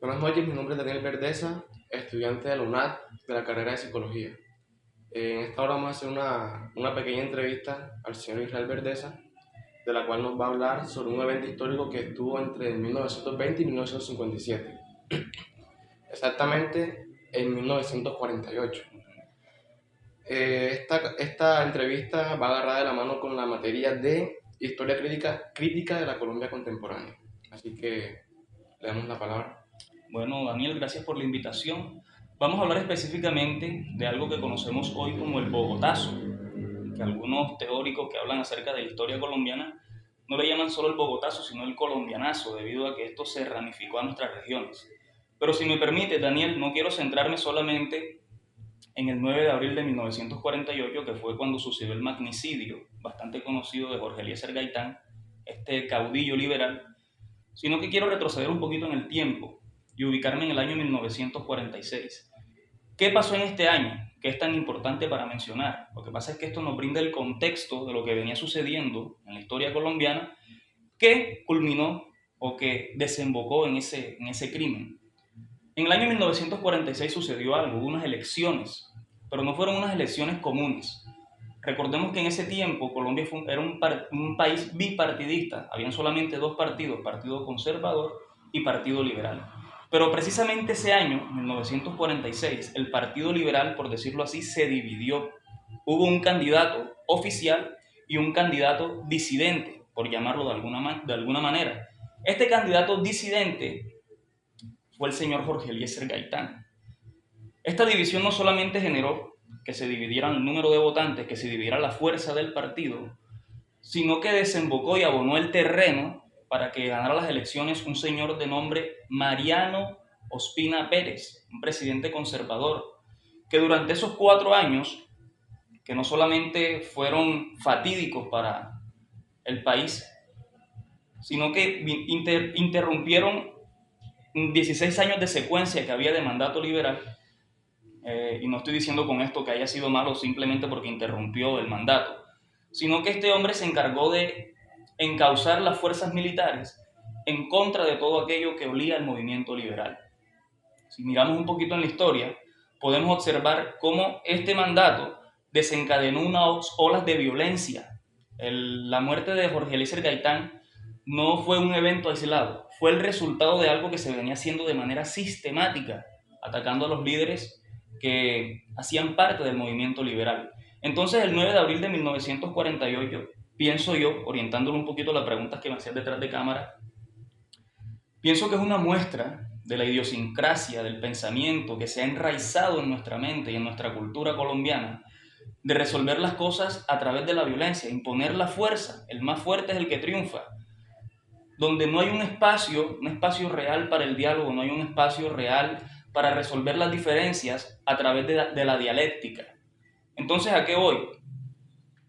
Buenas noches, mi nombre es Daniel Verdeza, estudiante de la UNAD de la carrera de Psicología. En esta hora vamos a hacer una pequeña entrevista al señor Israel Verdeza, de la cual nos va a hablar sobre un evento histórico que estuvo entre 1920 y 1957, exactamente en 1948. Esta entrevista va agarrada de la mano con la materia de Historia Crítica de la Colombia Contemporánea. Así que le damos la palabra. Bueno, Daniel, gracias por la invitación. Vamos a hablar específicamente de algo que conocemos hoy como el Bogotazo, que algunos teóricos que hablan acerca de la historia colombiana no le llaman solo el Bogotazo, sino el colombianazo, debido a que esto se ramificó a nuestras regiones. Pero si me permite, Daniel, no quiero centrarme solamente en el 9 de abril de 1948, que fue cuando sucedió el magnicidio bastante conocido de Jorge Eliezer Gaitán, este caudillo liberal, sino que quiero retroceder un poquito en el tiempo y ubicarme en el año 1946. ¿Qué pasó en este año? ¿Qué es tan importante para mencionar? Lo que pasa es que esto nos brinda el contexto de lo que venía sucediendo en la historia colombiana que culminó o que desembocó en ese crimen. En el año 1946 sucedió algo, hubo unas elecciones, pero no fueron unas elecciones comunes. Recordemos que en ese tiempo Colombia era un país bipartidista, habían solamente dos partidos, Partido Conservador y Partido Liberal. Pero precisamente ese año, 1946, el Partido Liberal, por decirlo así, se dividió. Hubo un candidato oficial y un candidato disidente, por llamarlo de alguna manera. Este candidato disidente fue el señor Jorge Eliezer Gaitán. Esta división no solamente generó que se dividiera el número de votantes, que se dividiera la fuerza del partido, sino que desembocó y abonó el terreno para que ganara las elecciones un señor de nombre Mariano Ospina Pérez, un presidente conservador, que durante esos 4 años, que no solamente fueron fatídicos para el país, sino que interrumpieron 16 años de secuencia que había de mandato liberal. Y no estoy diciendo con esto que haya sido malo simplemente porque interrumpió el mandato, sino que este hombre se encargó de encauzar las fuerzas militares en contra de todo aquello que olía al movimiento liberal. Si miramos un poquito en la historia, podemos observar cómo este mandato desencadenó unas olas de violencia. La muerte de Jorge Eliezer Gaitán no fue un evento aislado, fue el resultado de algo que se venía haciendo de manera sistemática, atacando a los líderes que hacían parte del movimiento liberal. Entonces, el 9 de abril de 1948, pienso yo, orientándolo un poquito a las preguntas que me hacían detrás de cámara, pienso que es una muestra de la idiosincrasia del pensamiento que se ha enraizado en nuestra mente y en nuestra cultura colombiana, de resolver las cosas a través de la violencia, imponer la fuerza, el más fuerte es el que triunfa, donde no hay un espacio real para el diálogo, no hay un espacio real para resolver las diferencias a través de la dialéctica. Entonces, ¿a qué voy?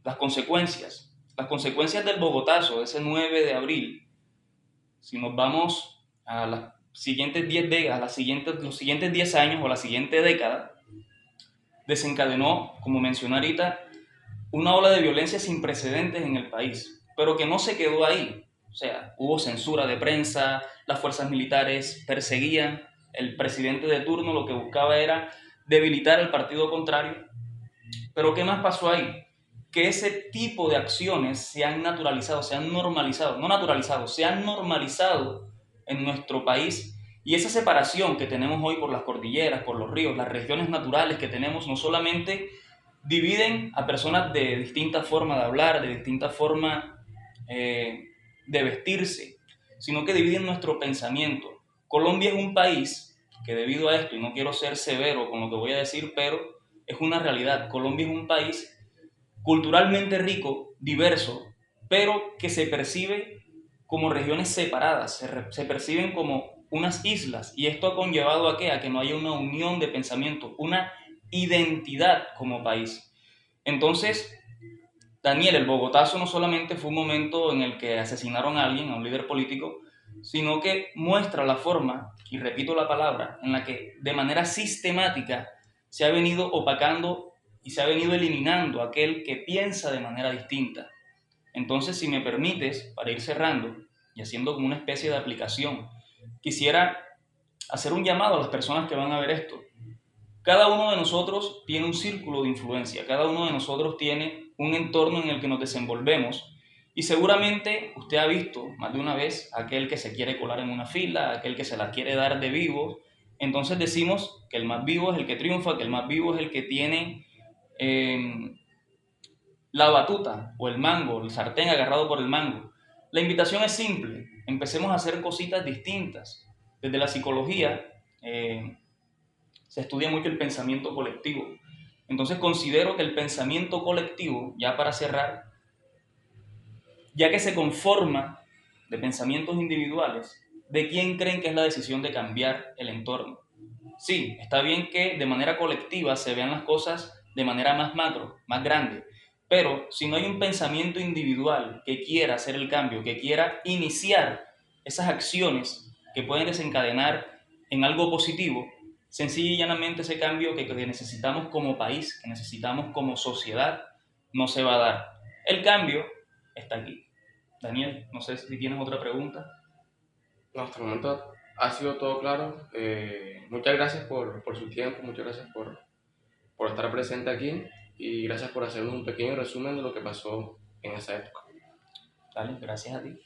Las consecuencias del Bogotazo, de ese 9 de abril, si nos vamos a las siguientes 10 décadas, los siguientes 10 años o la siguiente década, desencadenó, como mencioné ahorita, una ola de violencia sin precedentes en el país, pero que no se quedó ahí. O sea, hubo censura de prensa, las fuerzas militares perseguían, el presidente de turno lo que buscaba era debilitar al partido contrario. Pero ¿qué más pasó ahí? Que ese tipo de acciones se han naturalizado, se han normalizado, no naturalizado, se han normalizado en nuestro país, y esa separación que tenemos hoy por las cordilleras, por los ríos, las regiones naturales que tenemos, no solamente dividen a personas de distinta forma de hablar, de distinta forma de vestirse, sino que dividen nuestro pensamiento. Colombia es un país que, debido a esto, y no quiero ser severo con lo que voy a decir, pero es una realidad, Colombia es un país culturalmente rico, diverso, pero que se percibe como regiones separadas, se perciben como unas islas, y esto ha conllevado ¿a qué? A que no haya una unión de pensamiento, una identidad como país. Entonces, Daniel, el Bogotazo no solamente fue un momento en el que asesinaron a alguien, a un líder político, sino que muestra la forma, y repito la palabra, en la que de manera sistemática se ha venido opacando y se ha venido eliminando a aquel que piensa de manera distinta. Entonces, si me permites, para ir cerrando y haciendo como una especie de aplicación, quisiera hacer un llamado a las personas que van a ver esto. Cada uno de nosotros tiene un círculo de influencia, cada uno de nosotros tiene un entorno en el que nos desenvolvemos y seguramente usted ha visto más de una vez a aquel que se quiere colar en una fila, a aquel que se la quiere dar de vivo. Entonces decimos que el más vivo es el que triunfa, que el más vivo es el que tiene la batuta o el mango, el sartén agarrado por el mango. La invitación es simple, empecemos a hacer cositas distintas. Desde la psicología se estudia mucho el pensamiento colectivo. Entonces considero que el pensamiento colectivo, ya para cerrar, ya que se conforma de pensamientos individuales, ¿de quién creen que es la decisión de cambiar el entorno? Sí, está bien que de manera colectiva se vean las cosas de manera más macro, más grande, pero si no hay un pensamiento individual que quiera hacer el cambio, que quiera iniciar esas acciones que pueden desencadenar en algo positivo, sencilla y llanamente ese cambio que necesitamos como país, que necesitamos como sociedad, no se va a dar. El cambio está aquí. Daniel, no sé si tienes otra pregunta. No, hasta el momento ha sido todo claro. Muchas gracias por su tiempo, muchas gracias por estar presente aquí y gracias por hacernos un pequeño resumen de lo que pasó en esa época. Dale, gracias a ti.